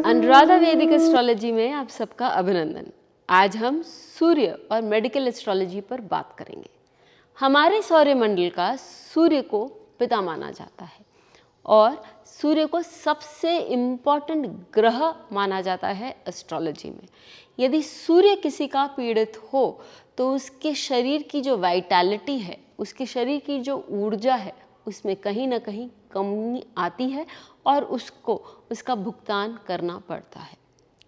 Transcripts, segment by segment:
अनुराधा वैदिक एस्ट्रोलॉजी में आप सबका अभिनंदन। आज हम सूर्य और मेडिकल एस्ट्रोलॉजी पर बात करेंगे। हमारे सौरमंडल का सूर्य को पिता माना जाता है और सूर्य को सबसे इम्पॉर्टेंट ग्रह माना जाता है एस्ट्रोलॉजी में। यदि सूर्य किसी का पीड़ित हो तो उसके शरीर की जो वाइटैलिटी है, उसके शरीर की जो ऊर्जा है, उसमें कहीं ना कहीं कमी आती है और उसको उसका भुगतान करना पड़ता है।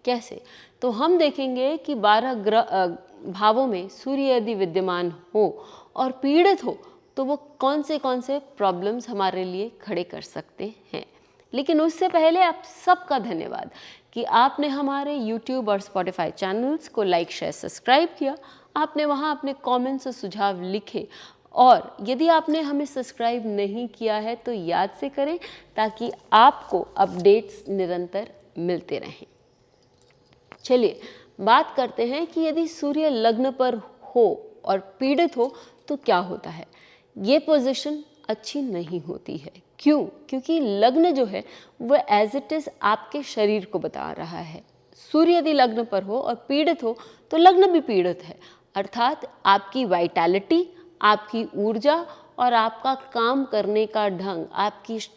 कैसे? तो हम देखेंगे कि 12 भावों में सूर्य यदि विद्यमान हो और पीड़ित हो तो वो कौन से प्रॉब्लम्स हमारे लिए खड़े कर सकते हैं। लेकिन उससे पहले आप सबका धन्यवाद कि आपने हमारे YouTube और Spotify चैनल्स को लाइक, शेयर, सब्सक्राइब किया। आपने वहाँ अपने कमेंट्स और सुझाव लिखे और यदि आपने हमें सब्सक्राइब नहीं किया है तो याद से करें ताकि आपको अपडेट्स निरंतर मिलते रहें। चलिए बात करते हैं कि यदि सूर्य लग्न पर हो और पीड़ित हो तो क्या होता है। ये पोजीशन अच्छी नहीं होती है। क्यों? क्योंकि लग्न जो है वह एज इट इज़ आपके शरीर को बता रहा है। सूर्य यदि लग्न पर हो और पीड़ित हो तो लग्न भी पीड़ित है, अर्थात आपकी वाइटैलिटी, आपकी ऊर्जा और आपका काम करने का ढंग,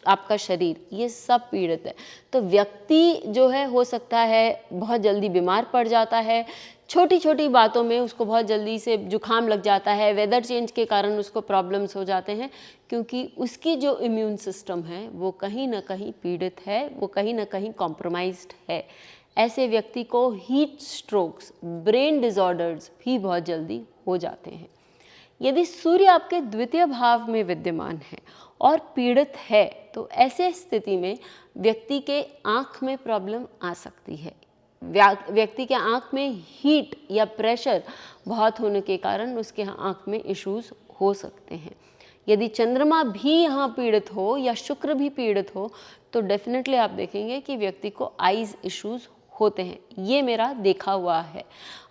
आपका शरीर, ये सब पीड़ित है। तो व्यक्ति जो है हो सकता है बहुत जल्दी बीमार पड़ जाता है, छोटी छोटी बातों में उसको बहुत जल्दी से जुकाम लग जाता है, वेदर चेंज के कारण उसको प्रॉब्लम्स हो जाते हैं क्योंकि उसकी जो इम्यून सिस्टम है वो कहीं ना कहीं पीड़ित है, वो कहीं ना कहीं कॉम्प्रोमाइज्ड है। ऐसे व्यक्ति को हीट स्ट्रोक्स, ब्रेन डिसऑर्डर्स भी बहुत जल्दी हो जाते हैं। यदि सूर्य आपके द्वितीय भाव में विद्यमान है और पीड़ित है तो ऐसे स्थिति में व्यक्ति के आँख में प्रॉब्लम आ सकती है। व्यक्ति के आँख में हीट या प्रेशर बहुत होने के कारण उसके आँख में इश्यूज हो सकते हैं। यदि चंद्रमा भी यहाँ पीड़ित हो या शुक्र भी पीड़ित हो तो डेफिनेटली आप देखेंगे कि व्यक्ति को आईज इश्यूज होते हैं। ये मेरा देखा हुआ है।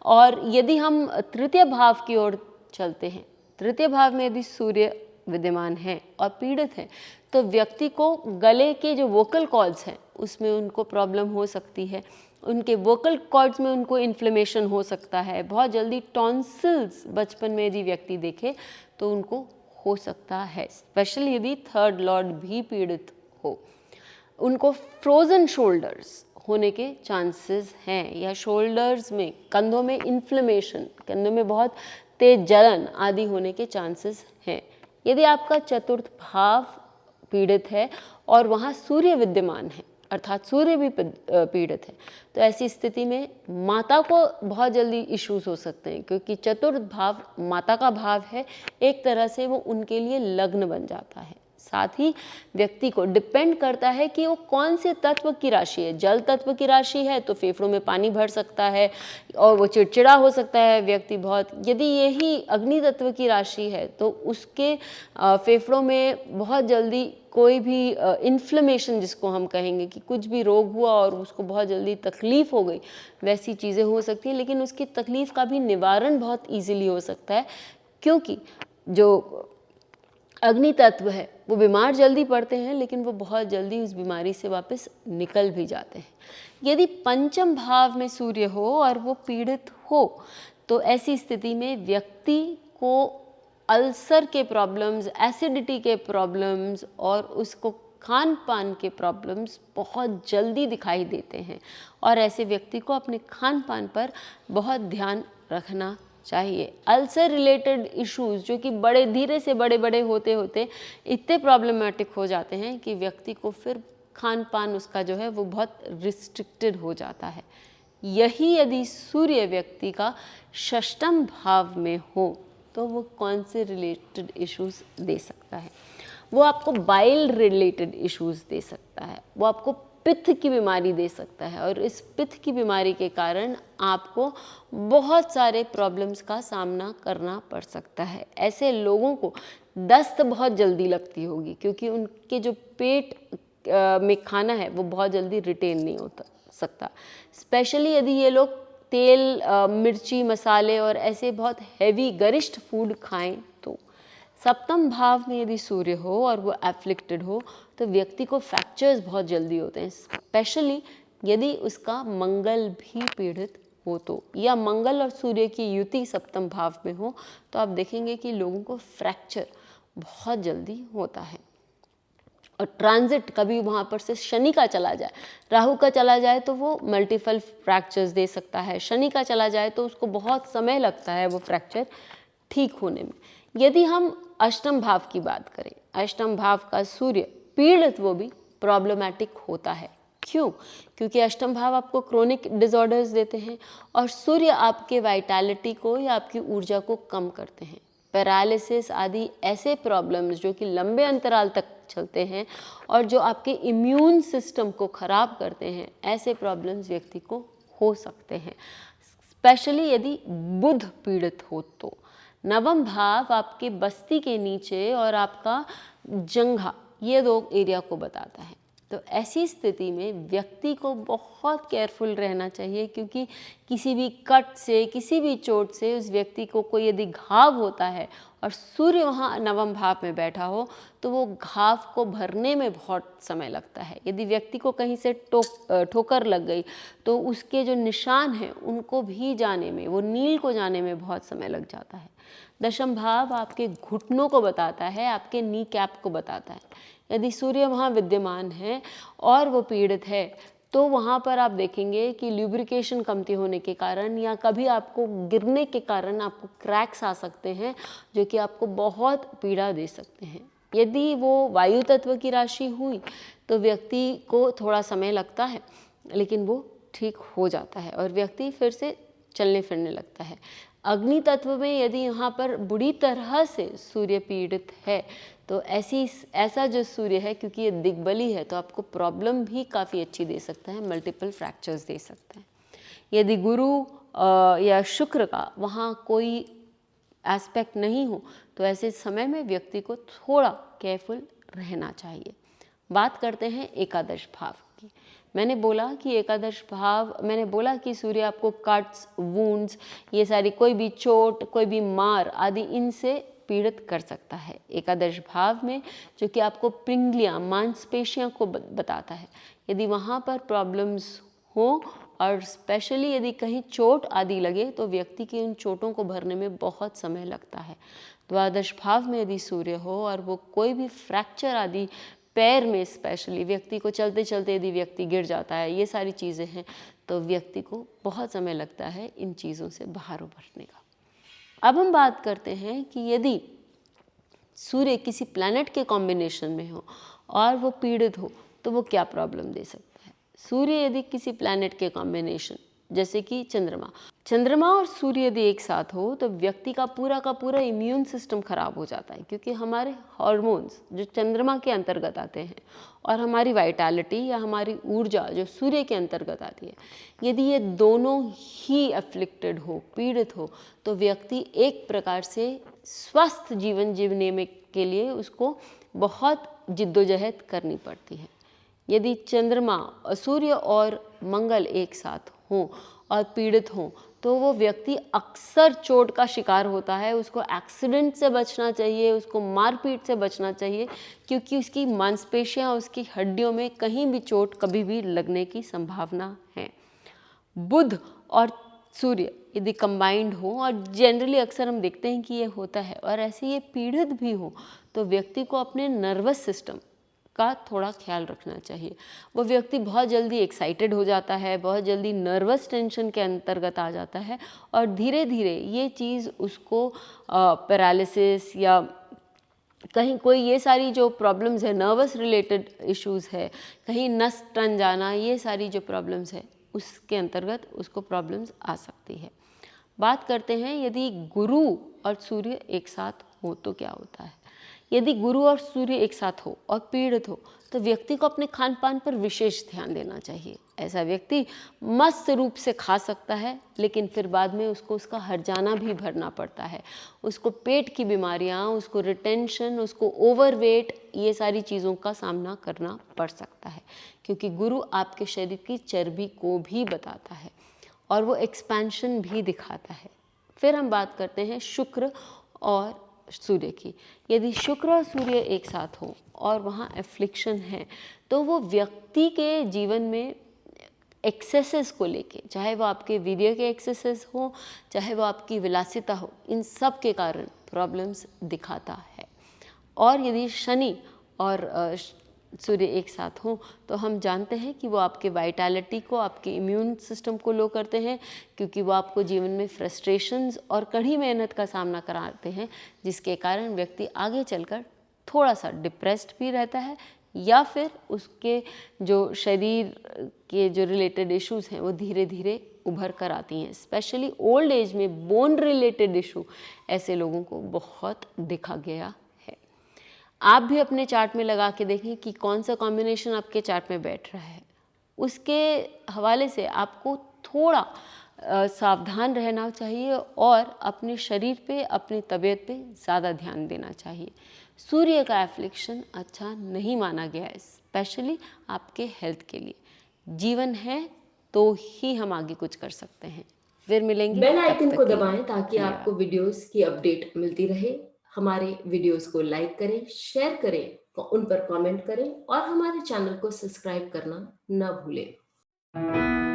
और यदि हम तृतीय भाव की ओर चलते हैं, तृतीय भाव में यदि सूर्य विद्यमान है और पीड़ित है तो व्यक्ति को गले के जो वोकल कॉर्ड्स हैं उसमें उनको प्रॉब्लम हो सकती है। उनके वोकल कॉर्ड्स में उनको इन्फ्लेमेशन हो सकता है। बहुत जल्दी टॉन्सिल्स बचपन में यदि व्यक्ति देखे तो उनको हो सकता है, स्पेशली यदि थर्ड लॉर्ड भी पीड़ित हो। उनको फ्रोजन शोल्डर्स होने के चांसेस हैं या शोल्डर्स में, कंधों में इन्फ्लेमेशन, कंधों में बहुत तेज जलन आदि होने के चांसेस हैं। यदि आपका चतुर्थ भाव पीड़ित है और वहाँ सूर्य विद्यमान है, अर्थात सूर्य भी पीड़ित है, तो ऐसी स्थिति में माता को बहुत जल्दी इश्यूज हो सकते हैं क्योंकि चतुर्थ भाव माता का भाव है। एक तरह से वो उनके लिए लग्न बन जाता है। साथ ही व्यक्ति को डिपेंड करता है कि वो कौन से तत्व की राशि है। जल तत्व की राशि है तो फेफड़ों में पानी भर सकता है और वो चिड़चिड़ा हो सकता है व्यक्ति बहुत। यदि यही अग्नि तत्व की राशि है तो उसके फेफड़ों में बहुत जल्दी कोई भी इन्फ्लेमेशन, जिसको हम कहेंगे कि कुछ भी रोग हुआ और उसको बहुत जल्दी तकलीफ हो गई, वैसी चीज़ें हो सकती हैं। लेकिन उसकी तकलीफ का भी निवारण बहुत ईजिली हो सकता है क्योंकि जो अग्नि तत्व है वो बीमार जल्दी पड़ते हैं लेकिन वो बहुत जल्दी उस बीमारी से वापस निकल भी जाते हैं। यदि पंचम भाव में सूर्य हो और वो पीड़ित हो तो ऐसी स्थिति में व्यक्ति को अल्सर के प्रॉब्लम्स, एसिडिटी के प्रॉब्लम्स और उसको खान पान के प्रॉब्लम्स बहुत जल्दी दिखाई देते हैं और ऐसे व्यक्ति को अपने खान पान पर बहुत ध्यान रखना चाहिए। अल्सर रिलेटेड इश्यूज जो कि बड़े धीरे से बड़े होते होते इतने प्रॉब्लमेटिक हो जाते हैं कि व्यक्ति को फिर खान पान उसका जो है वो बहुत रिस्ट्रिक्टेड हो जाता है। यही यदि सूर्य व्यक्ति का षष्ठम भाव में हो तो वो कौन से रिलेटेड इश्यूज दे सकता है? वो आपको बाइल रिलेटेड इश्यूज दे सकता है, वो आपको पित्त की बीमारी दे सकता है और इस पित्त की बीमारी के कारण आपको बहुत सारे प्रॉब्लम्स का सामना करना पड़ सकता है। ऐसे लोगों को दस्त बहुत जल्दी लगती होगी क्योंकि उनके जो पेट में खाना है वो बहुत जल्दी रिटेन नहीं होता सकता। स्पेशली यदि ये लोग तेल, मिर्ची, मसाले और ऐसे बहुत हैवी गरिष्ठ फूड खाएं तो सप्तम भाव में यदि सूर्य हो और वो एफ्लिक्टेड हो तो व्यक्ति को फ्रैक्चर्स बहुत जल्दी होते हैं, स्पेशली यदि उसका मंगल भी पीड़ित हो तो, या मंगल और सूर्य की युति सप्तम भाव में हो, तो आप देखेंगे कि लोगों को फ्रैक्चर बहुत जल्दी होता है। और ट्रांजिट कभी वहाँ पर से शनि का चला जाए, राहु का चला जाए तो वो मल्टीपल फ्रैक्चर्स दे सकता है, शनि का चला जाए तो उसको बहुत समय लगता है वो फ्रैक्चर ठीक होने में। यदि हम अष्टम भाव की बात करें, अष्टम भाव का सूर्य पीड़ित वो भी प्रॉब्लमैटिक होता है। क्यों? क्योंकि अष्टम भाव आपको क्रोनिक डिसऑर्डर्स देते हैं और सूर्य आपके वाइटैलिटी को या आपकी ऊर्जा को कम करते हैं। पैरालिसिस आदि ऐसे प्रॉब्लम्स जो कि लंबे अंतराल तक चलते हैं और जो आपके इम्यून सिस्टम को खराब करते हैं, ऐसे प्रॉब्लम्स व्यक्ति को हो सकते हैं, स्पेशली यदि बुध पीड़ित हो तो। नवम भाव आपके बस्ती के नीचे और आपका जंघा, ये दो एरिया को बताता है। तो ऐसी स्थिति में व्यक्ति को बहुत केयरफुल रहना चाहिए, क्योंकि किसी भी कट से, किसी भी चोट से उस व्यक्ति को कोई यदि घाव होता है और सूर्य वहाँ नवम भाव में बैठा हो तो वो घाव को भरने में बहुत समय लगता है। यदि व्यक्ति को कहीं से ठोकर लग गई तो उसके जो निशान हैं उनको भी जाने में, वो नील को जाने में बहुत समय लग जाता है। दशम भाव आपके घुटनों को बताता है, आपके नी कैप को बताता है। यदि सूर्य वहाँ विद्यमान है और वो पीड़ित है तो वहाँ पर आप देखेंगे कि ल्यूब्रिकेशन कमती होने के कारण या कभी आपको गिरने के कारण आपको क्रैक्स आ सकते हैं, जो कि आपको बहुत पीड़ा दे सकते हैं। यदि वो वायु तत्व की राशि हुई तो व्यक्ति को थोड़ा समय लगता है, लेकिन वो ठीक हो जाता है और व्यक्ति फिर से चलने फिरने लगता है। अग्नि तत्व में यदि यहाँ पर बुरी तरह से सूर्य पीड़ित है तो ऐसा जो सूर्य है, क्योंकि ये दिग्बली है, तो आपको प्रॉब्लम भी काफ़ी अच्छी दे सकता है, मल्टीपल फ्रैक्चर्स दे सकता है। यदि गुरु या शुक्र का वहाँ कोई एस्पेक्ट नहीं हो तो ऐसे समय में व्यक्ति को थोड़ा केयरफुल रहना चाहिए। बात करते हैं एकादश भाव की। मैंने बोला कि सूर्य आपको कट्स, वुंड्स, ये सारी कोई भी चोट, कोई भी मार आदि इनसे पीड़ित कर सकता है। एकादश भाव में जो कि आपको पिंगलियाँ, मांसपेशियाँ को बताता है, यदि वहाँ पर प्रॉब्लम्स हो और स्पेशली यदि कहीं चोट आदि लगे तो व्यक्ति की उन चोटों को भरने में बहुत समय लगता है। द्वादश भाव में यदि सूर्य हो और वो कोई भी फ्रैक्चर आदि पैर में, स्पेशली व्यक्ति को चलते चलते यदि व्यक्ति गिर जाता है, ये सारी चीज़ें हैं, तो व्यक्ति को बहुत समय लगता है इन चीज़ों से बाहर उभरने का। अब हम बात करते हैं कि यदि सूर्य किसी प्लैनेट के कॉम्बिनेशन में हो और वो पीड़ित हो तो वो क्या प्रॉब्लम दे सकता है। सूर्य यदि किसी प्लैनेट के कॉम्बिनेशन, जैसे कि चंद्रमा और सूर्य यदि एक साथ हो तो व्यक्ति का पूरा इम्यून सिस्टम खराब हो जाता है, क्योंकि हमारे हार्मोन्स जो चंद्रमा के अंतर्गत आते हैं और हमारी वाइटैलिटी या हमारी ऊर्जा जो सूर्य के अंतर्गत आती है, यदि ये दोनों ही अफ्लिक्टेड हो, पीड़ित हो, तो व्यक्ति एक प्रकार से स्वस्थ जीवन जीने में के लिए उसको बहुत जिद्दोजहद करनी पड़ती है। यदि चंद्रमा, सूर्य और मंगल एक साथ हों और पीड़ित हों तो वो व्यक्ति अक्सर चोट का शिकार होता है। उसको एक्सीडेंट से बचना चाहिए, उसको मारपीट से बचना चाहिए, क्योंकि उसकी मांसपेशियां, उसकी हड्डियों में कहीं भी चोट कभी भी लगने की संभावना है। बुध और सूर्य यदि कंबाइंड हो, और जनरली अक्सर हम देखते हैं कि ये होता है, और ऐसे ये पीड़ित भी हो, तो व्यक्ति को अपने नर्वस सिस्टम का थोड़ा ख्याल रखना चाहिए। वो व्यक्ति बहुत जल्दी एक्साइटेड हो जाता है, बहुत जल्दी नर्वस टेंशन के अंतर्गत आ जाता है, और धीरे धीरे ये चीज़ उसको पैरालिसिस या कहीं कोई ये सारी जो प्रॉब्लम्स है, नर्वस रिलेटेड इश्यूज़ है, कहीं नस टन जाना, ये सारी जो प्रॉब्लम्स है उसके अंतर्गत उसको प्रॉब्लम्स आ सकती है। बात करते हैं यदि गुरु और सूर्य एक साथ हो तो क्या होता है। यदि गुरु और सूर्य एक साथ हो और पीड़ित हो तो व्यक्ति को अपने खान पान पर विशेष ध्यान देना चाहिए। ऐसा व्यक्ति मस्त रूप से खा सकता है, लेकिन फिर बाद में उसको उसका हर्जाना भी भरना पड़ता है। उसको पेट की बीमारियां, उसको रिटेंशन, उसको ओवरवेट, ये सारी चीज़ों का सामना करना पड़ सकता है, क्योंकि गुरु आपके शरीर की चर्बी को भी बताता है और वो एक्सपेंशन भी दिखाता है। फिर हम बात करते हैं शुक्र और सूर्य की। यदि शुक्र और सूर्य एक साथ हो और वहाँ एफ्लिक्शन है तो वो व्यक्ति के जीवन में एक्सेसेस को लेके, चाहे वो आपके वीर्य के एक्सेसेस हो, चाहे वो आपकी विलासिता हो, इन सब के कारण प्रॉब्लम्स दिखाता है। और यदि शनि और सूर्य एक साथ हों तो हम जानते हैं कि वो आपके वाइटैलिटी को, आपके इम्यून सिस्टम को लो करते हैं, क्योंकि वो आपको जीवन में फ्रस्ट्रेशंस और कड़ी मेहनत का सामना कराते हैं, जिसके कारण व्यक्ति आगे चलकर थोड़ा सा डिप्रेस्ड भी रहता है, या फिर उसके जो शरीर के जो रिलेटेड इश्यूज़ हैं वो धीरे धीरे उभर कर आती हैं। स्पेशली ओल्ड एज में बोन रिलेटेड इशू ऐसे लोगों को बहुत देखा गया है। आप भी अपने चार्ट में लगा के देखें कि कौन सा कॉम्बिनेशन आपके चार्ट में बैठ रहा है। उसके हवाले से आपको थोड़ा सावधान रहना चाहिए और अपने शरीर पे, अपनी तबीयत पे ज़्यादा ध्यान देना चाहिए। सूर्य का एफ्लिक्शन अच्छा नहीं माना गया है, स्पेशली आपके हेल्थ के लिए। जीवन है तो ही हम आगे कुछ कर सकते हैं। फिर मिलेंगे, बेल तब आइकन तक को के लिए दबाएं ताकि धन्यवाद। आपको वीडियोस की अपडेट मिलती रहे। हमारे वीडियोस को लाइक करें, शेयर करें, उन पर कमेंट करें और हमारे चैनल को सब्सक्राइब करना न भूलें।